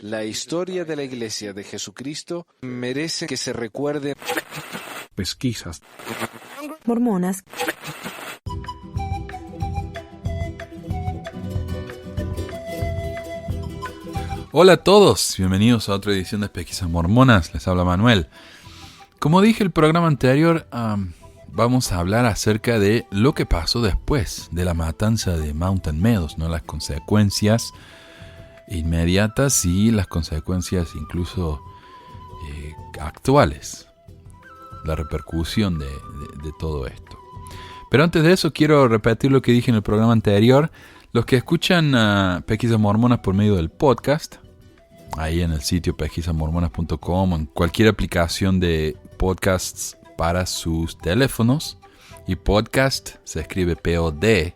La historia de la Iglesia de Jesucristo merece que se recuerde. Pesquisas. Mormonas. Hola a todos, bienvenidos a otra edición de Pesquisas Mormonas, les habla Manuel. Como dije el programa anterior, vamos a hablar acerca de lo que pasó después de la matanza de Mountain Meadows, ¿no? Las consecuencias inmediatas y las consecuencias incluso actuales, la repercusión de todo esto. Pero antes de eso quiero repetir lo que dije en el programa anterior. Los que escuchan Pesquisas Mormonas por medio del podcast, ahí en el sitio pesquisaSmormonas.com o en cualquier aplicación de podcasts para sus teléfonos, y podcast se escribe P-O-D-C-A-S-T,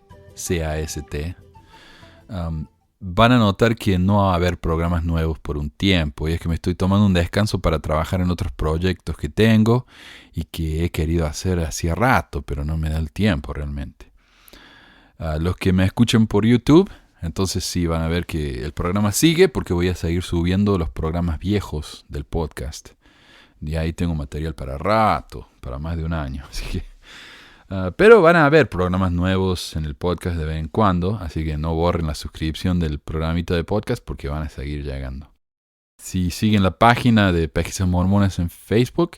van a notar que no va a haber programas nuevos por un tiempo, y es que me estoy tomando un descanso para trabajar en otros proyectos que tengo y que he querido hacer hacía rato, pero no me da el tiempo realmente. Los que me escuchan por YouTube, entonces sí van a ver que el programa sigue, porque voy a seguir subiendo los programas viejos del podcast. Y ahí tengo material para rato, para más de un año. Así que, pero van a haber programas nuevos en el podcast de vez en cuando, así que no borren la suscripción del programita de podcast porque van a seguir llegando. Si siguen la página de Pesquisas Mormonas en Facebook,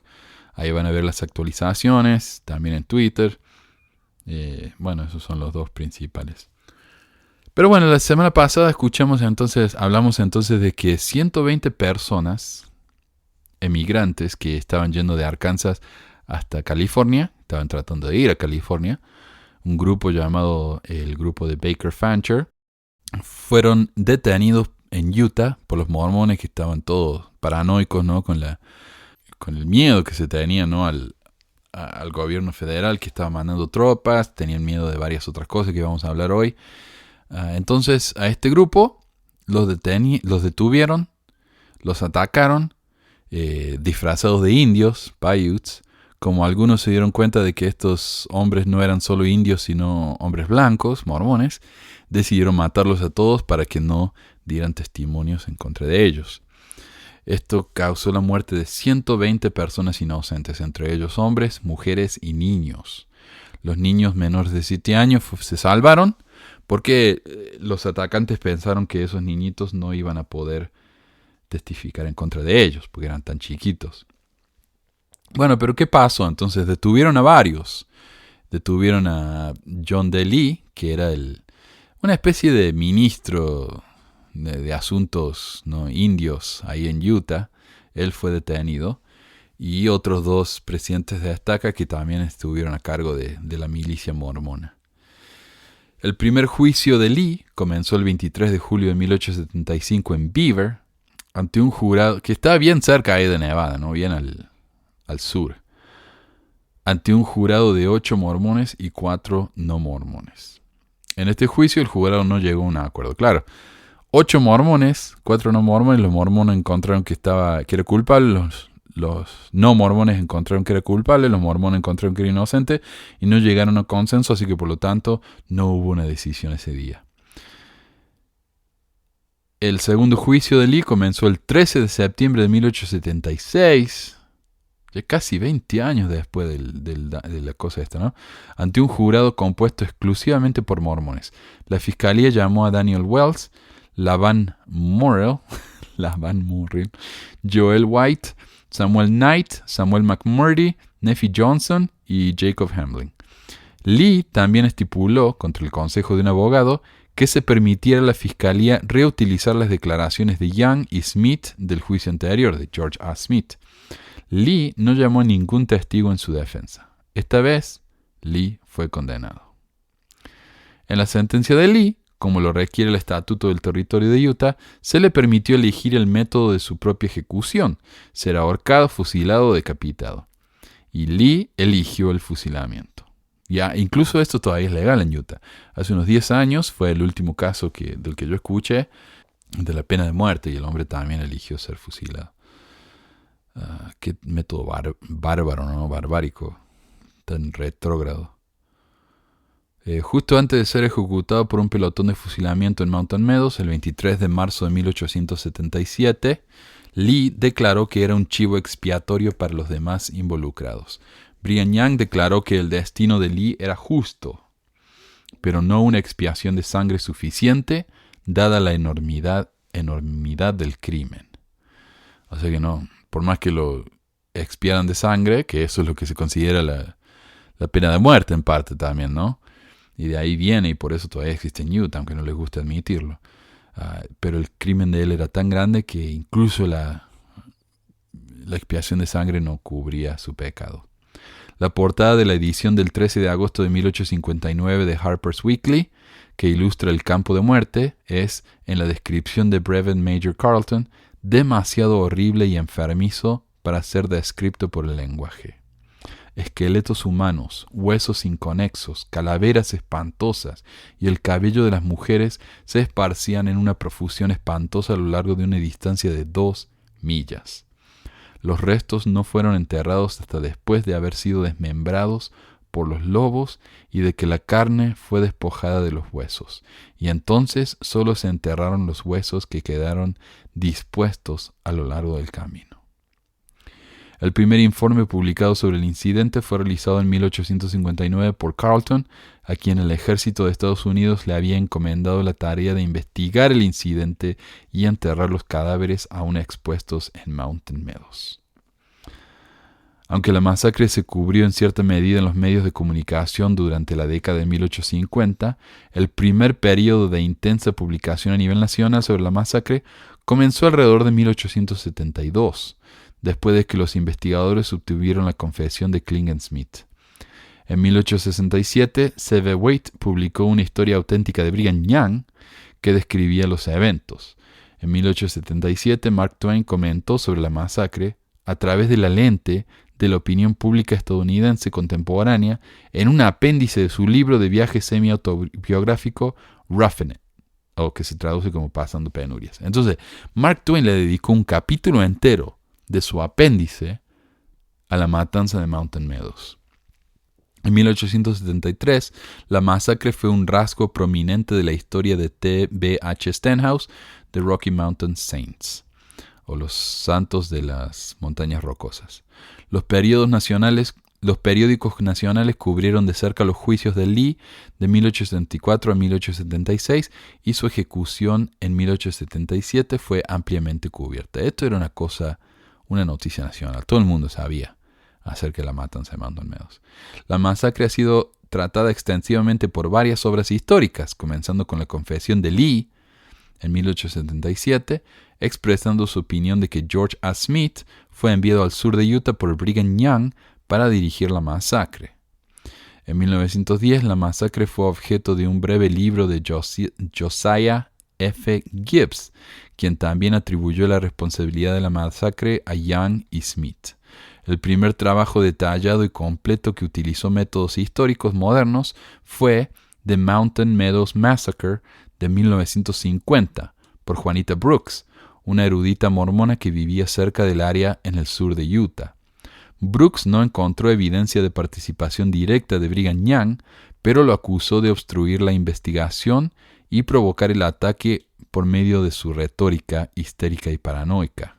ahí van a ver las actualizaciones, también en Twitter. Bueno, esos son los dos principales. Pero bueno, la semana pasada hablamos entonces de que 120 personas, emigrantes que estaban yendo de Arkansas hasta California, estaban tratando de ir a California, un grupo llamado el grupo de Baker Fancher, fueron detenidos en Utah por los mormones, que estaban todos paranoicos, ¿no? Con el miedo que se tenía, ¿no? al gobierno federal, que estaba mandando tropas, tenían miedo de varias otras cosas que vamos a hablar hoy. Entonces a este grupo los detuvieron, los atacaron, disfrazados de indios, Paiutes. Como algunos se dieron cuenta de que estos hombres no eran solo indios, sino hombres blancos, mormones, decidieron matarlos a todos para que no dieran testimonios en contra de ellos. Esto causó la muerte de 120 personas inocentes, entre ellos hombres, mujeres y niños. Los niños menores de 7 años se salvaron porque los atacantes pensaron que esos niñitos no iban a poder testificar en contra de ellos, porque eran tan chiquitos. Bueno, pero ¿qué pasó? Entonces detuvieron a varios. Detuvieron a John D. Lee, que era una especie de ministro de asuntos, ¿no?, indios ahí en Utah. Él fue detenido, y otros 2 presidentes de estaca que también estuvieron a cargo de la milicia mormona. El primer juicio de Lee comenzó el 23 de julio de 1875 en Beaver, ante un jurado que estaba bien cerca ahí de Nevada, ¿no?, bien al sur, ante un jurado de 8 mormones y 4 no mormones. En este juicio el jurado no llegó a un acuerdo. Claro, 8 mormones, 4 no mormones. Los mormones encontraron que era culpable, los no mormones encontraron que era culpable, los mormones encontraron que era inocente, y no llegaron a consenso, así que por lo tanto no hubo una decisión ese día. El segundo juicio de Lee comenzó el 13 de septiembre de 1876, ya casi 20 años después de la cosa esta, ¿no?, ante un jurado compuesto exclusivamente por mormones. La fiscalía llamó a Daniel Wells, Lavan Morrill, Joel White, Samuel Knight, Samuel McMurdy, Nephi Johnson y Jacob Hamlin. Lee también estipuló, contra el consejo de un abogado, que se permitiera a la fiscalía reutilizar las declaraciones de Young y Smith del juicio anterior, de George A. Smith. Lee no llamó a ningún testigo en su defensa. Esta vez, Lee fue condenado. En la sentencia de Lee, como lo requiere el Estatuto del Territorio de Utah, se le permitió elegir el método de su propia ejecución: ser ahorcado, fusilado o decapitado. Y Lee eligió el fusilamiento. Ya, incluso esto todavía es legal en Utah. Hace unos 10 años fue el último caso del que yo escuché, de la pena de muerte, y el hombre también eligió ser fusilado. Qué método bárbaro, ¿no? Barbárico, tan retrógrado. Justo antes de ser ejecutado por un pelotón de fusilamiento en Mountain Meadows, el 23 de marzo de 1877, Lee declaró que era un chivo expiatorio para los demás involucrados. Brigham Young declaró que el destino de Lee era justo, pero no una expiación de sangre suficiente, dada la enormidad del crimen. O sea que no, por más que lo expiaran de sangre, que eso es lo que se considera la pena de muerte en parte también, ¿no? Y de ahí viene, y por eso todavía existe en Utah, aunque no les guste admitirlo. Pero el crimen de él era tan grande que incluso la expiación de sangre no cubría su pecado. La portada de la edición del 13 de agosto de 1859 de Harper's Weekly, que ilustra el campo de muerte, es, en la descripción de Brevet Major Carlton, demasiado horrible y enfermizo para ser descrito por el lenguaje. Esqueletos humanos, huesos inconexos, calaveras espantosas y el cabello de las mujeres se esparcían en una profusión espantosa a lo largo de una distancia de 2 millas. Los restos no fueron enterrados hasta después de haber sido desmembrados por los lobos y de que la carne fue despojada de los huesos, y entonces solo se enterraron los huesos que quedaron dispuestos a lo largo del camino. El primer informe publicado sobre el incidente fue realizado en 1859 por Carlton, a quien el ejército de Estados Unidos le había encomendado la tarea de investigar el incidente y enterrar los cadáveres aún expuestos en Mountain Meadows. Aunque la masacre se cubrió en cierta medida en los medios de comunicación durante la década de 1850, el primer periodo de intensa publicación a nivel nacional sobre la masacre comenzó alrededor de 1872, después de que los investigadores obtuvieron la confesión de Klingensmith. En 1867, C.B. Waite publicó una historia auténtica de Brigham Young que describía los eventos. En 1877, Mark Twain comentó sobre la masacre a través de la lente de la opinión pública estadounidense contemporánea en un apéndice de su libro de viaje semi-autobiográfico Roughing It, o que se traduce como Pasando Penurias. Entonces, Mark Twain le dedicó un capítulo entero de su apéndice a la matanza de Mountain Meadows. En 1873, la masacre fue un rasgo prominente de la historia de T.B.H. Stenhouse, The Rocky Mountain Saints, o los Santos de las Montañas Rocosas. Los periódicos nacionales cubrieron de cerca los juicios de Lee de 1874 a 1876 y su ejecución en 1877 fue ampliamente cubierta. Esto era una noticia nacional. Todo el mundo sabía acerca de la matanza de Mountain Meadows. La masacre ha sido tratada extensivamente por varias obras históricas, comenzando con la confesión de Lee en 1877, expresando su opinión de que George A. Smith fue enviado al sur de Utah por Brigham Young para dirigir la masacre. En 1910, la masacre fue objeto de un breve libro de Josiah F. Gibbs, quien también atribuyó la responsabilidad de la masacre a Young y Smith. El primer trabajo detallado y completo que utilizó métodos históricos modernos fue The Mountain Meadows Massacre de 1950 por Juanita Brooks, una erudita mormona que vivía cerca del área en el sur de Utah. Brooks no encontró evidencia de participación directa de Brigham Young, pero lo acusó de obstruir la investigación y provocar el ataque por medio de su retórica histérica y paranoica.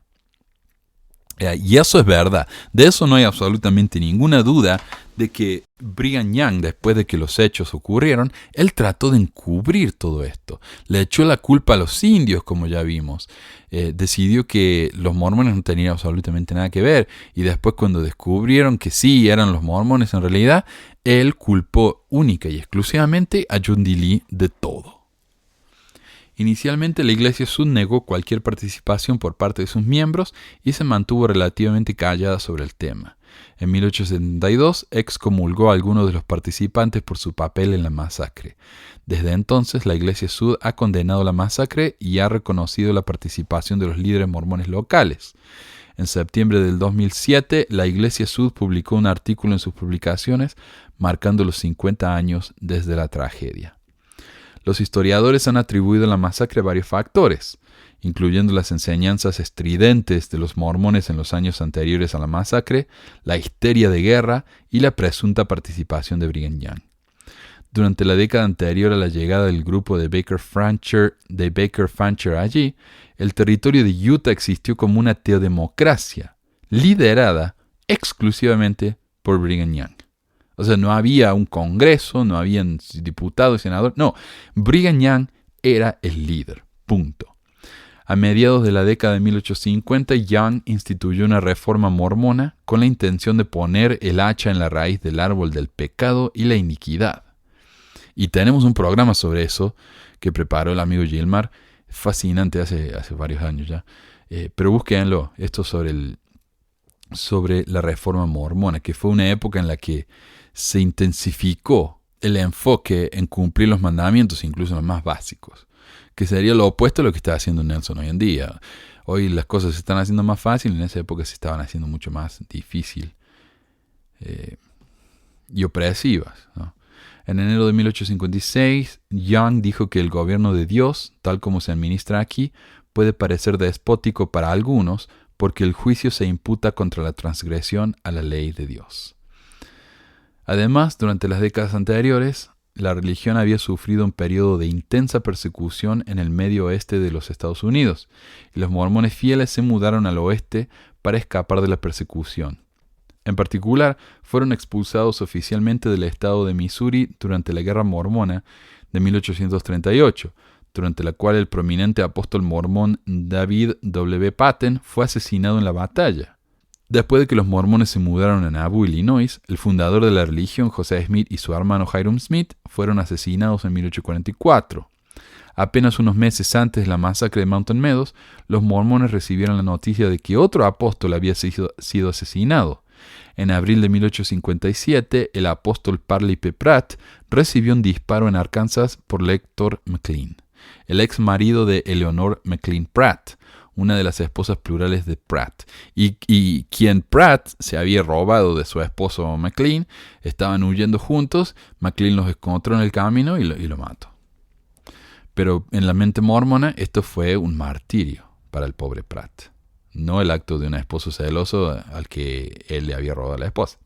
Y eso es verdad. De eso no hay absolutamente ninguna duda, de que Brigham Young, después de que los hechos ocurrieron, él trató de encubrir todo esto. Le echó la culpa a los indios, como ya vimos. Decidió que los mormones no tenían absolutamente nada que ver. Y después, cuando descubrieron que sí eran los mormones en realidad, él culpó única y exclusivamente a John D. Lee de todo. Inicialmente, la Iglesia Sud negó cualquier participación por parte de sus miembros y se mantuvo relativamente callada sobre el tema. En 1872, excomulgó a algunos de los participantes por su papel en la masacre. Desde entonces, la Iglesia Sud ha condenado la masacre y ha reconocido la participación de los líderes mormones locales. En septiembre del 2007, la Iglesia Sud publicó un artículo en sus publicaciones marcando los 50 años desde la tragedia. Los historiadores han atribuido la masacre a varios factores, incluyendo las enseñanzas estridentes de los mormones en los años anteriores a la masacre, la histeria de guerra y la presunta participación de Brigham Young. Durante la década anterior a la llegada del grupo de Baker Fancher allí, el territorio de Utah existió como una teodemocracia, liderada exclusivamente por Brigham Young. O sea, no había un congreso, no habían diputados, senadores. No, Brigham Young era el líder. Punto. A mediados de la década de 1850, Young instituyó una reforma mormona con la intención de poner el hacha en la raíz del árbol del pecado y la iniquidad. Y tenemos un programa sobre eso que preparó el amigo Gilmar, fascinante hace varios años ya. Pero búsquenlo, esto sobre la reforma mormona, que fue una época en la que se intensificó el enfoque en cumplir los mandamientos, incluso los más básicos, que sería lo opuesto a lo que está haciendo Nelson hoy en día. Hoy las cosas se están haciendo más fácil, en esa época se estaban haciendo mucho más difícil y opresivas, ¿no? En enero de 1856, Young dijo que el gobierno de Dios, tal como se administra aquí, puede parecer despótico para algunos porque el juicio se imputa contra la transgresión a la ley de Dios. Además, durante las décadas anteriores, la religión había sufrido un periodo de intensa persecución en el medio oeste de los Estados Unidos, y los mormones fieles se mudaron al oeste para escapar de la persecución. En particular, fueron expulsados oficialmente del estado de Missouri durante la Guerra Mormona de 1838, durante la cual el prominente apóstol mormón David W. Patten fue asesinado en la batalla. Después de que los mormones se mudaron a Nauvoo, Illinois, el fundador de la religión, José Smith, y su hermano Hiram Smith fueron asesinados en 1844. Apenas unos meses antes de la masacre de Mountain Meadows, los mormones recibieron la noticia de que otro apóstol había sido asesinado. En abril de 1857, el apóstol Parley P. Pratt recibió un disparo en Arkansas por Lector McLean, el ex marido de Eleanor McLean Pratt, una de las esposas plurales de Pratt, y quien Pratt se había robado de su esposo McLean. Estaban huyendo juntos, McLean los encontró en el camino y lo mató. Pero en la mente mormona esto fue un martirio para el pobre Pratt, no el acto de un esposo celoso al que él le había robado a la esposa.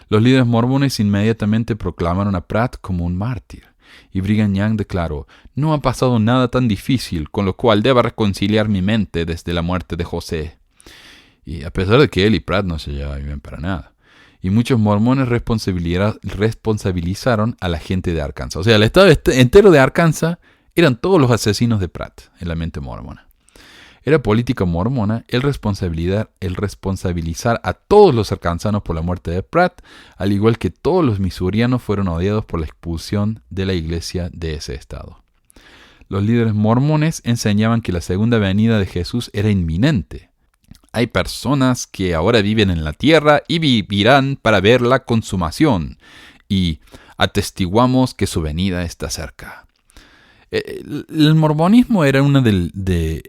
Los líderes mormones inmediatamente proclamaron a Pratt como un mártir, y Brigham Young declaró: «No ha pasado nada tan difícil con lo cual deba reconciliar mi mente desde la muerte de José». Y a pesar de que él y Pratt no se llevaban bien para nada. Y muchos mormones responsabilizaron a la gente de Arkansas. O sea, el estado entero de Arkansas eran todos los asesinos de Pratt en la mente mormona. Era política mormona el responsabilizar a todos los arkansanos por la muerte de Pratt, al igual que todos los missourianos fueron odiados por la expulsión de la iglesia de ese estado. Los líderes mormones enseñaban que la segunda venida de Jesús era inminente. Hay personas que ahora viven en la tierra y vivirán para ver la consumación, y atestiguamos que su venida está cerca. El mormonismo era una de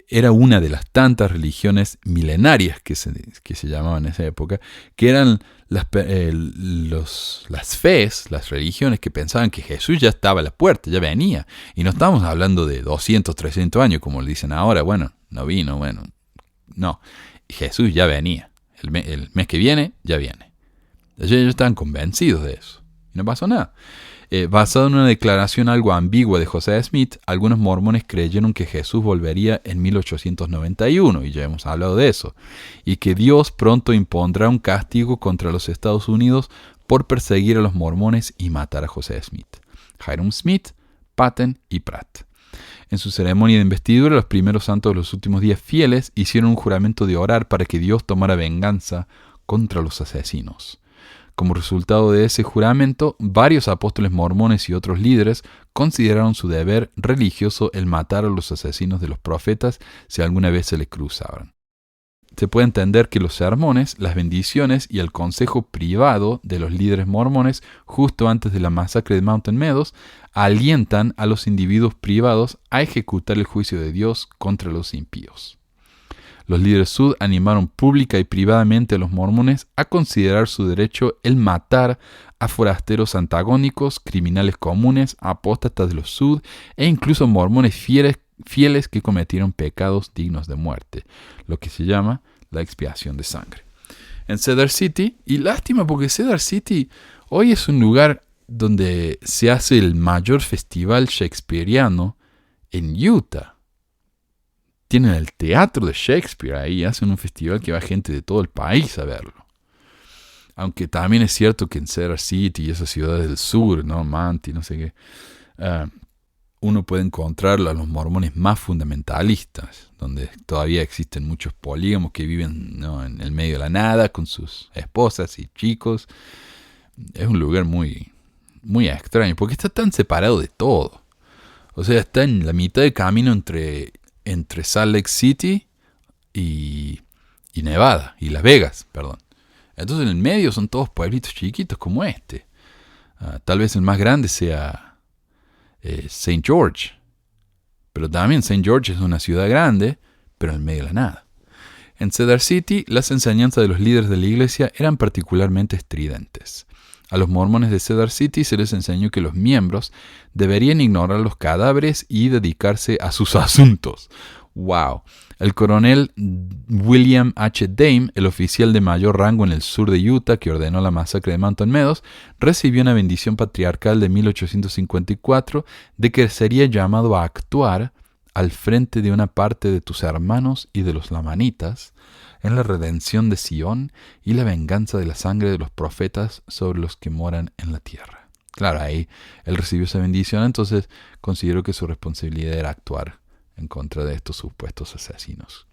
las tantas religiones milenarias que se llamaban en esa época, que eran las fees, las religiones que pensaban que Jesús ya estaba a la puerta, ya venía. Y no estamos hablando de 200, 300 años como le dicen ahora. Bueno, no vino, no. Jesús ya venía. El mes que viene, ya viene. Ellos estaban convencidos de eso. Y no pasó nada. Basado en una declaración algo ambigua de José Smith, algunos mormones creyeron que Jesús volvería en 1891, y ya hemos hablado de eso, y que Dios pronto impondrá un castigo contra los Estados Unidos por perseguir a los mormones y matar a José Smith, Hiram Smith, Patten y Pratt. En su ceremonia de investidura, los primeros santos de los últimos días fieles hicieron un juramento de orar para que Dios tomara venganza contra los asesinos. Como resultado de ese juramento, varios apóstoles mormones y otros líderes consideraron su deber religioso el matar a los asesinos de los profetas si alguna vez se les cruzaban. Se puede entender que los sermones, las bendiciones y el consejo privado de los líderes mormones justo antes de la masacre de Mountain Meadows alientan a los individuos privados a ejecutar el juicio de Dios contra los impíos. Los líderes Sud animaron pública y privadamente a los mormones a considerar su derecho el matar a forasteros antagónicos, criminales comunes, apóstatas de los Sud e incluso mormones fieles que cometieron pecados dignos de muerte, lo que se llama la expiación de sangre. En Cedar City, y lástima porque Cedar City hoy es un lugar donde se hace el mayor festival shakespeariano en Utah. Tienen el teatro de Shakespeare ahí, hacen un festival que va gente de todo el país a verlo. Aunque también es cierto que en Cedar City y esas ciudades del sur, ¿no? Manti, no sé qué, uno puede encontrar a los mormones más fundamentalistas, donde todavía existen muchos polígamos que viven, ¿no?, en el medio de la nada con sus esposas y chicos. Es un lugar muy, muy extraño, porque está tan separado de todo. O sea, está en la mitad de camino entre Salt Lake City y Nevada, y Las Vegas, perdón. Entonces en el medio son todos pueblitos chiquitos como este. Tal vez el más grande sea St. George. Pero también St. George es una ciudad grande, pero en medio de la nada. En Cedar City, las enseñanzas de los líderes de la iglesia eran particularmente estridentes. A los mormones de Cedar City se les enseñó que los miembros deberían ignorar los cadáveres y dedicarse a sus asuntos. ¡Wow! El coronel William H. Dame, el oficial de mayor rango en el sur de Utah que ordenó la masacre de Mountain Meadows, recibió una bendición patriarcal de 1854 de que sería llamado a actuar al frente de una parte de tus hermanos y de los lamanitas en la redención de Sion y la venganza de la sangre de los profetas sobre los que moran en la tierra. Claro, ahí él recibió esa bendición, entonces consideró que su responsabilidad era actuar en contra de estos supuestos asesinos.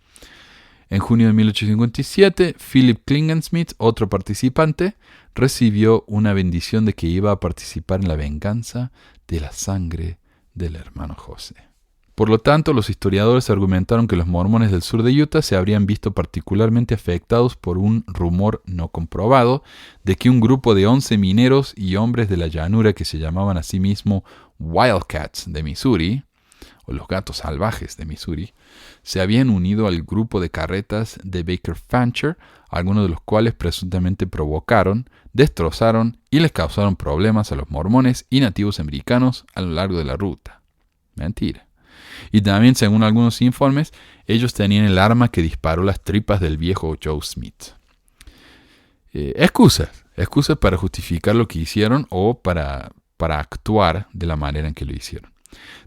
En junio de 1857, Philip Klingensmith, otro participante, recibió una bendición de que iba a participar en la venganza de la sangre del hermano José. Por lo tanto, los historiadores argumentaron que los mormones del sur de Utah se habrían visto particularmente afectados por un rumor no comprobado de que un grupo de 11 mineros y hombres de la llanura que se llamaban a sí mismos Wildcats de Missouri, o los gatos salvajes de Missouri, se habían unido al grupo de carretas de Baker Fancher, algunos de los cuales presuntamente provocaron, destrozaron y les causaron problemas a los mormones y nativos americanos a lo largo de la ruta. Mentira. Y también, según algunos informes, ellos tenían el arma que disparó las tripas del viejo Joe Smith. Excusas para justificar lo que hicieron o para actuar de la manera en que lo hicieron.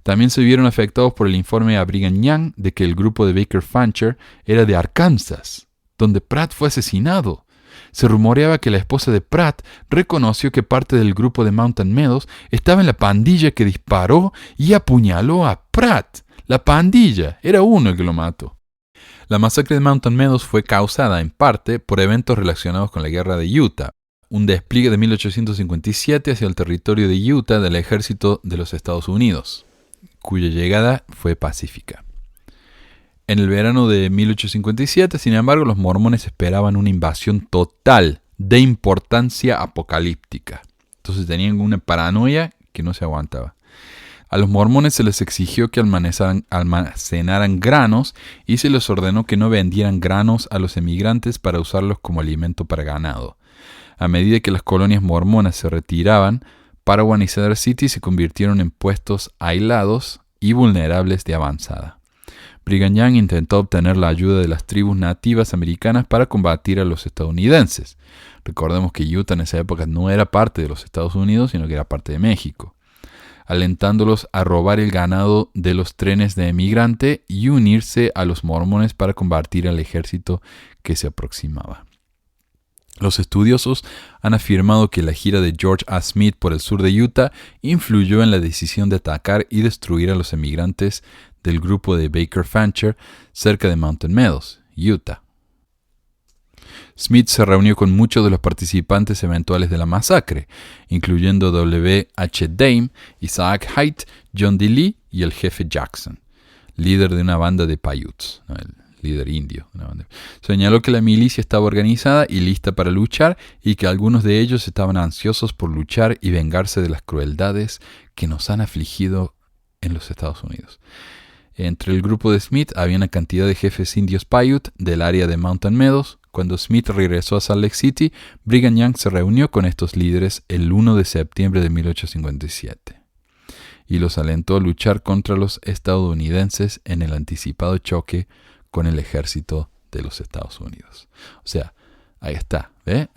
También se vieron afectados por el informe a Brigham Young de que el grupo de Baker Fancher era de Arkansas, donde Pratt fue asesinado. Se rumoreaba que la esposa de Pratt reconoció que parte del grupo de Mountain Meadows estaba en la pandilla que disparó y apuñaló a Pratt. La pandilla, era uno el que lo mató. La masacre de Mountain Meadows fue causada en parte por eventos relacionados con la guerra de Utah, un despliegue de 1857 hacia el territorio de Utah del ejército de los Estados Unidos, cuya llegada fue pacífica. En el verano de 1857, sin embargo, los mormones esperaban una invasión total de importancia apocalíptica. Entonces tenían una paranoia que no se aguantaba. A los mormones se les exigió que almacenaran granos y se les ordenó que no vendieran granos a los emigrantes para usarlos como alimento para ganado. A medida que las colonias mormonas se retiraban, Parowan y Cedar City se convirtieron en puestos aislados y vulnerables de avanzada. Brigham Young intentó obtener la ayuda de las tribus nativas americanas para combatir a los estadounidenses. Recordemos que Utah en esa época no era parte de los Estados Unidos, sino que era parte de México, alentándolos a robar el ganado de los trenes de emigrante y unirse a los mormones para combatir al ejército que se aproximaba. Los estudiosos han afirmado que la gira de George A. Smith por el sur de Utah influyó en la decisión de atacar y destruir a los emigrantes del grupo de Baker Fancher cerca de Mountain Meadows, Utah. Smith se reunió con muchos de los participantes eventuales de la masacre, incluyendo W. H. Dame, Isaac Haight, John D. Lee y el jefe Jackson, líder de una banda de Paiutes, el líder indio. Señaló que la milicia estaba organizada y lista para luchar y que algunos de ellos estaban ansiosos por luchar y vengarse de las crueldades que nos han afligido en los Estados Unidos. Entre el grupo de Smith había una cantidad de jefes indios Paiute del área de Mountain Meadows. Cuando Smith regresó a Salt Lake City, Brigham Young se reunió con estos líderes el 1 de septiembre de 1857 y los alentó a luchar contra los estadounidenses en el anticipado choque con el ejército de los Estados Unidos. O sea, ahí está, ¿ve?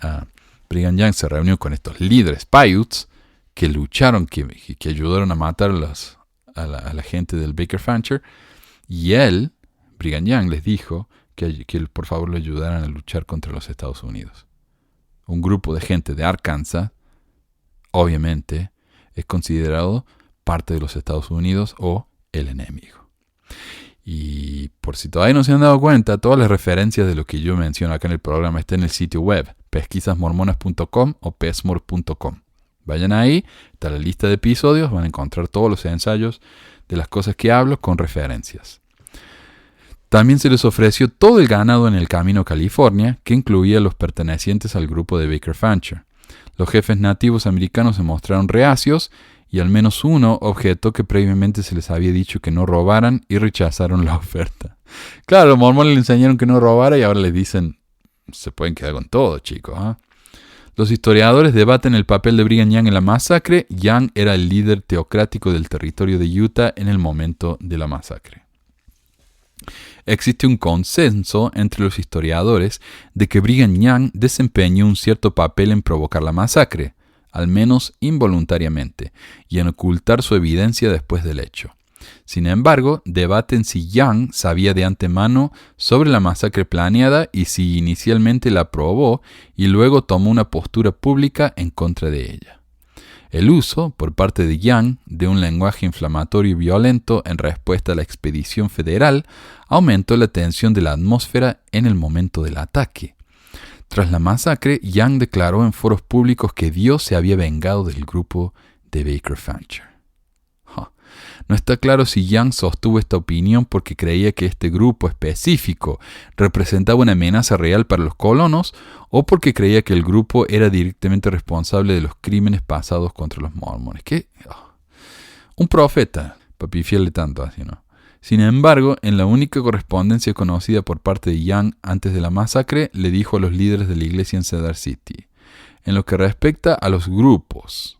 Brigham Young se reunió con estos líderes Paiutes que lucharon, que ayudaron a matar a la gente del Baker Fancher, y él, Brigham Young, les dijo que por favor le ayudaran a luchar contra los Estados Unidos. Un grupo de gente de Arkansas, obviamente, es considerado parte de los Estados Unidos o el enemigo. Y por si todavía no se han dado cuenta, todas las referencias de lo que yo menciono acá en el programa están en el sitio web, pesquisasmormonas.com o pesmor.com. Vayan ahí, está la lista de episodios, van a encontrar todos los ensayos de las cosas que hablo con referencias. También se les ofreció todo el ganado en el camino a California, que incluía los pertenecientes al grupo de Baker Fancher. Los jefes nativos americanos se mostraron reacios y al menos uno objetó que previamente se les había dicho que no robaran y rechazaron la oferta. Claro, los mormones le enseñaron que no robara y ahora les dicen, se pueden quedar con todo, chicos, ¿eh? Los historiadores debaten el papel de Brigham Young en la masacre. Young era el líder teocrático del territorio de Utah en el momento de la masacre. Existe un consenso entre los historiadores de que Brigham Young desempeñó un cierto papel en provocar la masacre, al menos involuntariamente, y en ocultar su evidencia después del hecho. Sin embargo, debaten si Young sabía de antemano sobre la masacre planeada y si inicialmente la aprobó y luego tomó una postura pública en contra de ella. El uso, por parte de Young, de un lenguaje inflamatorio y violento en respuesta a la expedición federal aumentó la tensión de la atmósfera en el momento del ataque. Tras la masacre, Young declaró en foros públicos que Dios se había vengado del grupo de Baker Fancher. No está claro si Young sostuvo esta opinión porque creía que este grupo específico representaba una amenaza real para los colonos o porque creía que el grupo era directamente responsable de los crímenes pasados contra los mormones. ¿Qué? Un profeta, para pifiarle tanto así, ¿no? Sin embargo, en la única correspondencia conocida por parte de Young antes de la masacre, le dijo a los líderes de la iglesia en Cedar City: en lo que respecta a los grupos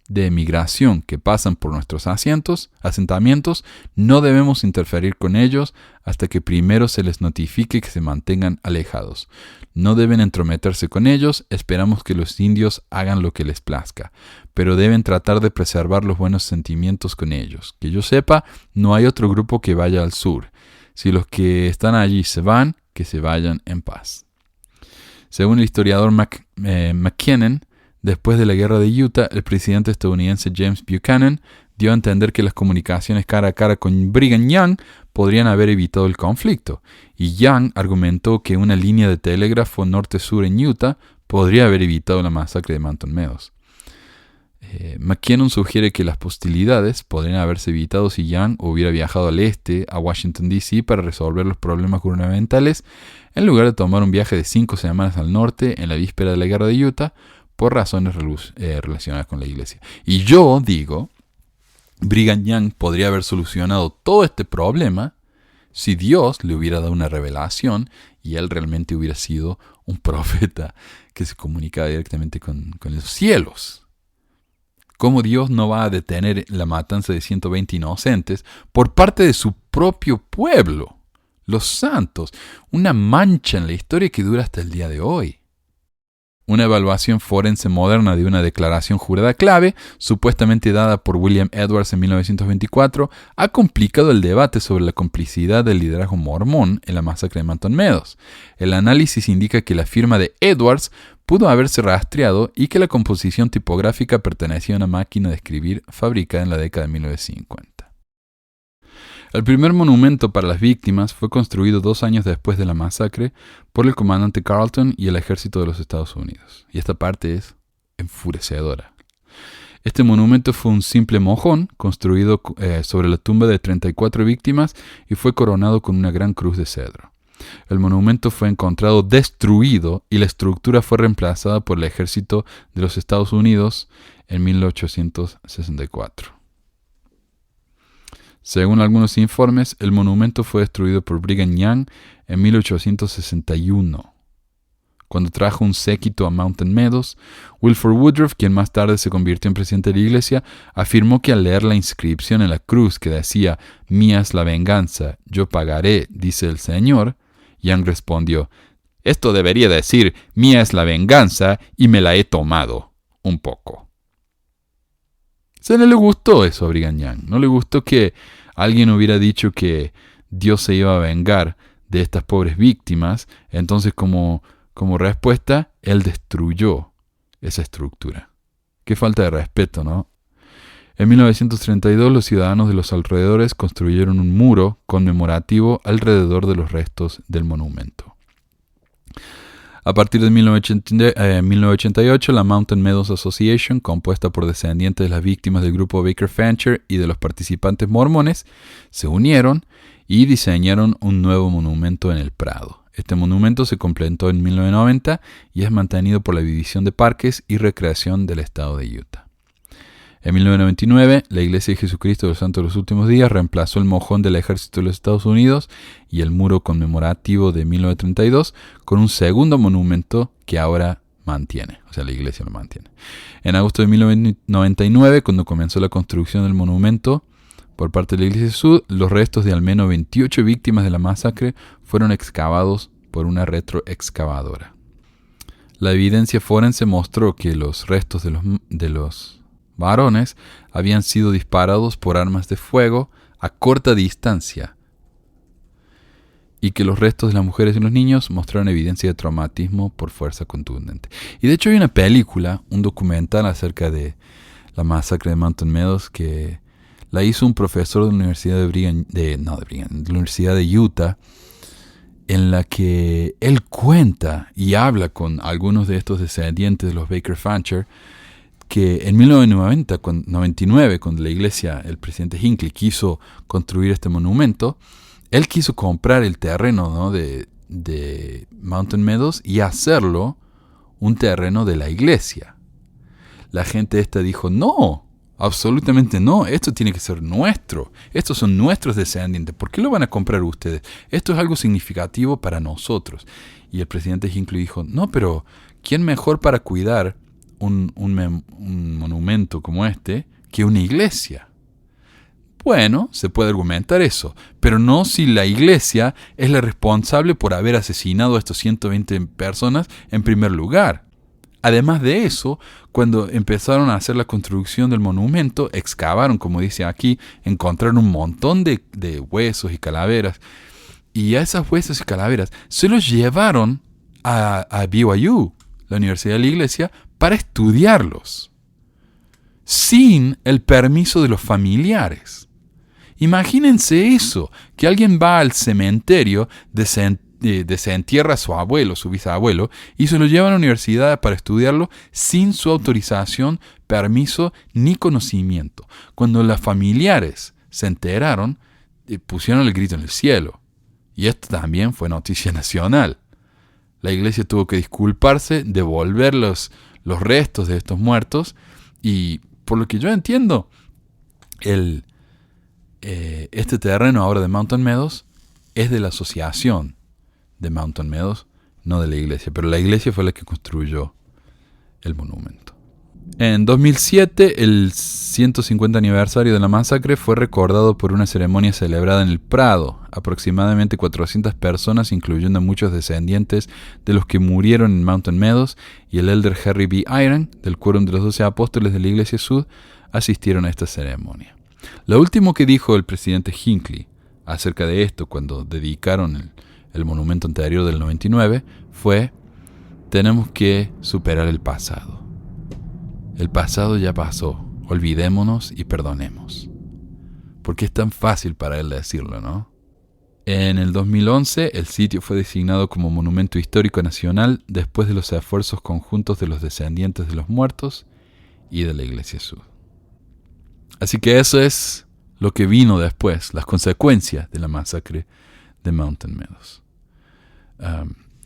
de emigración que pasan por nuestros asentamientos, no debemos interferir con ellos hasta que primero se les notifique que se mantengan alejados. No deben entrometerse con ellos, esperamos que los indios hagan lo que les plazca, pero deben tratar de preservar los buenos sentimientos con ellos. Que yo sepa, no hay otro grupo que vaya al sur. Si los que están allí se van, que se vayan en paz. Según el historiador McKinnon, después de la guerra de Utah, el presidente estadounidense James Buchanan dio a entender que las comunicaciones cara a cara con Brigham Young podrían haber evitado el conflicto, y Young argumentó que una línea de telégrafo norte-sur en Utah podría haber evitado la masacre de Mountain Meadows. McKinnon sugiere que las hostilidades podrían haberse evitado si Young hubiera viajado al este, a Washington, D.C., para resolver los problemas gubernamentales, en lugar de tomar un viaje de 5 semanas al norte en la víspera de la guerra de Utah, por razones relacionadas con la iglesia. Y yo digo, Brigham Young podría haber solucionado todo este problema si Dios le hubiera dado una revelación y él realmente hubiera sido un profeta que se comunicaba directamente con los cielos. ¿Cómo Dios no va a detener la matanza de 120 inocentes por parte de su propio pueblo, los santos? Una mancha en la historia que dura hasta el día de hoy. Una evaluación forense moderna de una declaración jurada clave, supuestamente dada por William Edwards en 1924, ha complicado el debate sobre la complicidad del liderazgo mormón en la masacre de Mountain Meadows. El análisis indica que la firma de Edwards pudo haberse rastreado y que la composición tipográfica pertenecía a una máquina de escribir fabricada en la década de 1950. El primer monumento para las víctimas fue construido 2 años después de la masacre por el comandante Carleton y el ejército de los Estados Unidos. Y esta parte es enfurecedora. Este monumento fue un simple mojón construido sobre la tumba de 34 víctimas y fue coronado con una gran cruz de cedro. El monumento fue encontrado destruido y la estructura fue reemplazada por el ejército de los Estados Unidos en 1864. Según algunos informes, el monumento fue destruido por Brigham Young en 1861. Cuando trajo un séquito a Mountain Meadows, Wilford Woodruff, quien más tarde se convirtió en presidente de la iglesia, afirmó que al leer la inscripción en la cruz que decía «Mía es la venganza, yo pagaré, dice el Señor», Young respondió «Esto debería decir «Mía es la venganza y me la he tomado un poco». sea, no le gustó eso a Brigham Young. No le gustó que alguien hubiera dicho que Dios se iba a vengar de estas pobres víctimas. Entonces, como respuesta, él destruyó esa estructura. Qué falta de respeto, ¿no? En 1932, los ciudadanos de los alrededores construyeron un muro conmemorativo alrededor de los restos del monumento. A partir de 1988, la Mountain Meadows Association, compuesta por descendientes de las víctimas del grupo Baker Fancher y de los participantes mormones, se unieron y diseñaron un nuevo monumento en el Prado. Este monumento se completó en 1990 y es mantenido por la División de Parques y Recreación del Estado de Utah. En 1999, la Iglesia de Jesucristo de los Santos de los Últimos Días reemplazó el mojón del Ejército de los Estados Unidos y el muro conmemorativo de 1932 con un segundo monumento que ahora mantiene, o sea, la Iglesia lo mantiene. En agosto de 1999, cuando comenzó la construcción del monumento por parte de la Iglesia Sud, los restos de al menos 28 víctimas de la masacre fueron excavados por una retroexcavadora. La evidencia forense mostró que los restos de los varones habían sido disparados por armas de fuego a corta distancia y que los restos de las mujeres y los niños mostraron evidencia de traumatismo por fuerza contundente. Y de hecho hay una película, un documental acerca de la masacre de Mountain Meadows que la hizo un profesor de la Universidad de la Universidad de Utah, en la que él cuenta y habla con algunos de estos descendientes de los Baker Fancher que en 1999, cuando la iglesia, el presidente Hinckley, quiso construir este monumento, él quiso comprar el terreno, ¿no?, de Mountain Meadows y hacerlo un terreno de la iglesia. La gente esta dijo, no, absolutamente no, esto tiene que ser nuestro, estos son nuestros descendientes, ¿por qué lo van a comprar ustedes? Esto es algo significativo para nosotros. Y el presidente Hinckley dijo, no, pero ¿quién mejor para cuidar un monumento como este que una iglesia? Bueno, se puede argumentar eso, pero no si la iglesia es la responsable por haber asesinado a estos 120 personas en primer lugar. Además de eso, cuando empezaron a hacer la construcción del monumento, excavaron, como dice aquí, encontraron un montón de huesos y calaveras, y a esos huesos y calaveras se los llevaron a BYU, la Universidad de la Iglesia, para estudiarlos, sin el permiso de los familiares. Imagínense eso, que alguien va al cementerio, desentierra a su abuelo, su bisabuelo, y se lo lleva a la universidad para estudiarlo sin su autorización, permiso ni conocimiento. Cuando los familiares se enteraron, pusieron el grito en el cielo. Y esto también fue noticia nacional. La iglesia tuvo que disculparse, devolver los restos de estos muertos, y por lo que yo entiendo, este terreno ahora de Mountain Meadows es de la asociación de Mountain Meadows, no de la iglesia, pero la iglesia fue la que construyó el monumento. En 2007, el 150 aniversario de la masacre fue recordado por una ceremonia celebrada en el Prado. Aproximadamente 400 personas, incluyendo muchos descendientes de los que murieron en Mountain Meadows, y el elder Harry B. Iron, del Quórum de los 12 Apóstoles de la Iglesia Sud, asistieron a esta ceremonia. Lo último que dijo el presidente Hinckley acerca de esto, cuando dedicaron el monumento anterior del 99, fue: tenemos que superar el pasado. El pasado ya pasó, olvidémonos y perdonemos. Porque es tan fácil para él decirlo, ¿no? En el 2011, el sitio fue designado como Monumento Histórico Nacional después de los esfuerzos conjuntos de los descendientes de los muertos y de la Iglesia Sud. Así que eso es lo que vino después, las consecuencias de la masacre de Mountain Meadows.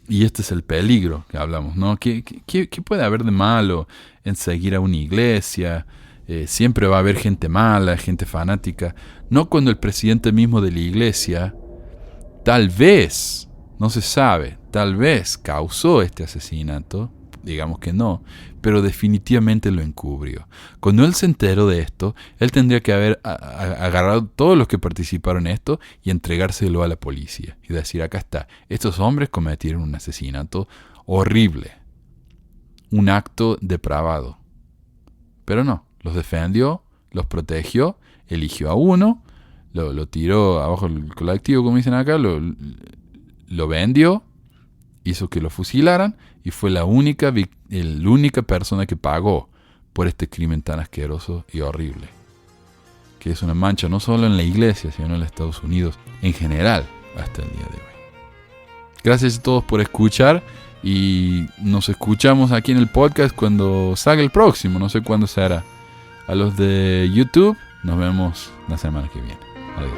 Y este es el peligro que hablamos, ¿no? ¿Qué puede haber de malo en seguir a una iglesia? Siempre va a haber gente mala, gente fanática. No cuando el presidente mismo de la iglesia, tal vez, no se sabe, tal vez causó este asesinato, digamos que no, pero definitivamente lo encubrió. Cuando él se enteró de esto, él tendría que haber agarrado todos los que participaron en esto y entregárselo a la policía y decir: acá está, estos hombres cometieron un asesinato horrible, un acto depravado. Pero no, los defendió, los protegió, eligió a uno, lo tiró abajo del colectivo, como dicen acá, lo vendió, hizo que lo fusilaran y fue la única persona que pagó por este crimen tan asqueroso y horrible, que es una mancha no solo en la iglesia, sino en los Estados Unidos en general hasta el día de hoy. Gracias a todos por escuchar y nos escuchamos aquí en el podcast cuando salga el próximo, no sé cuándo será. A los de YouTube, nos vemos la semana que viene. Adiós.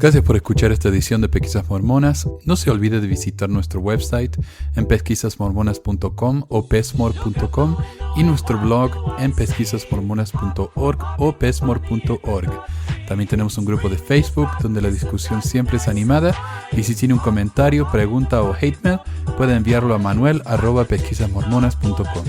Gracias por escuchar esta edición de Pesquisas Mormonas. No se olvide de visitar nuestro website en pesquisasmormonas.com o pesmor.com y nuestro blog en pesquisasmormonas.org o pesmor.org. También tenemos un grupo de Facebook donde la discusión siempre es animada y si tiene un comentario, pregunta o hate mail, puede enviarlo a manuel@pesquisasmormonas.com.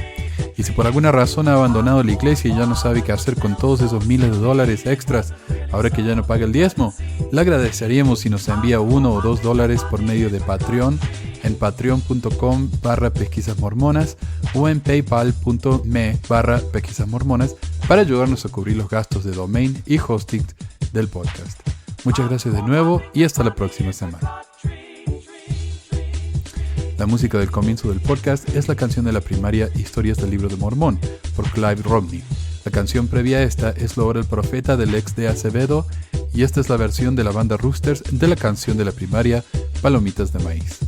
Y si por alguna razón ha abandonado la iglesia y ya no sabe qué hacer con todos esos miles de dólares extras, ahora que ya no paga el diezmo, le agradeceríamos si nos envía $1 o $2 por medio de Patreon en patreon.com/pesquisasmormonas o en paypal.me/pesquisasmormonas para ayudarnos a cubrir los gastos de domain y hosting del podcast. Muchas gracias de nuevo y hasta la próxima semana. La música del comienzo del podcast es la canción de la primaria Historias del Libro de Mormón por Clive Romney. La canción previa a esta es Lo ora el profeta del ex de Acevedo y esta es la versión de la banda Roosters de la canción de la primaria Palomitas de Maíz.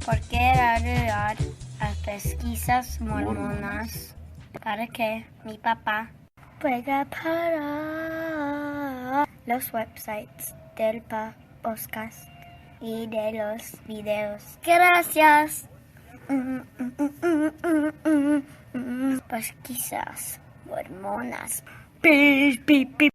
¿Por qué ayudar a pesquisas mormonas? Para que mi papá pueda parar los websites del podcast y de los videos. Gracias. Pesquisas mormonas. Pi, pi, pi.